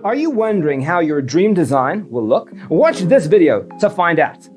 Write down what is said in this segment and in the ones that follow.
Are you wondering how your dream design will look? Watch this video to find out.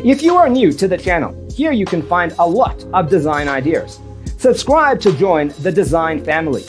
If you are new to the channel, here you can find a lot of design ideas. Subscribe to join the design family.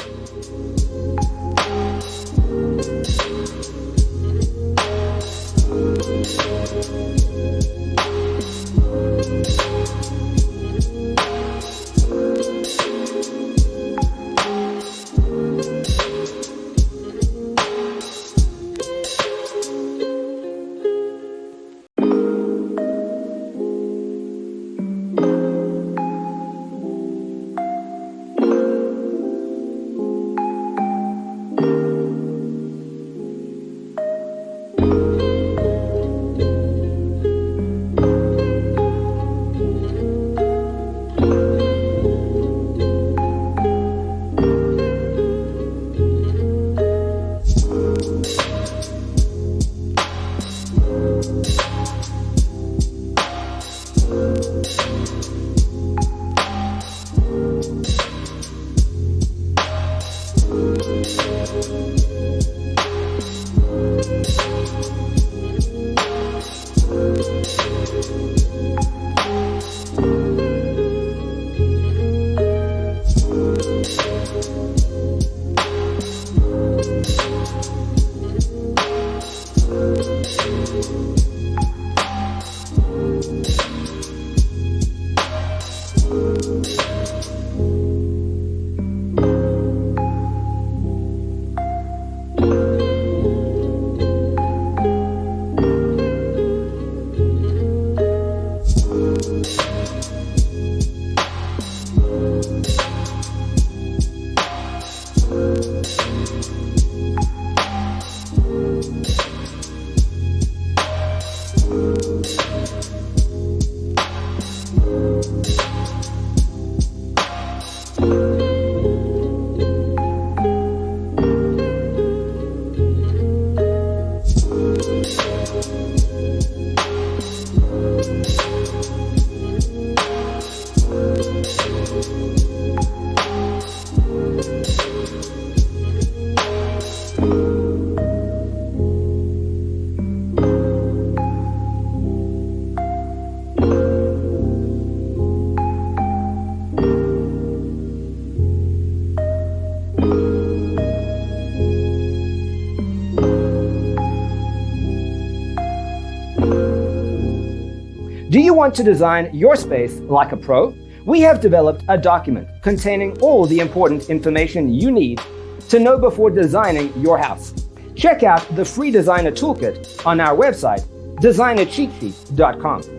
Do you want to design your space like a pro? We have developed a document containing all the important information you need to know before designing your house. Check out the free designer toolkit on our website, designercheatsheet.com.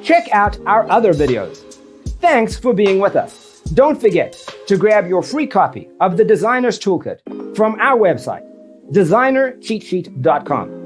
Check out our other videos. Thanks for being with us. Don't forget to grab your free copy of the Designer's Toolkit from our website, designercheatsheet.com.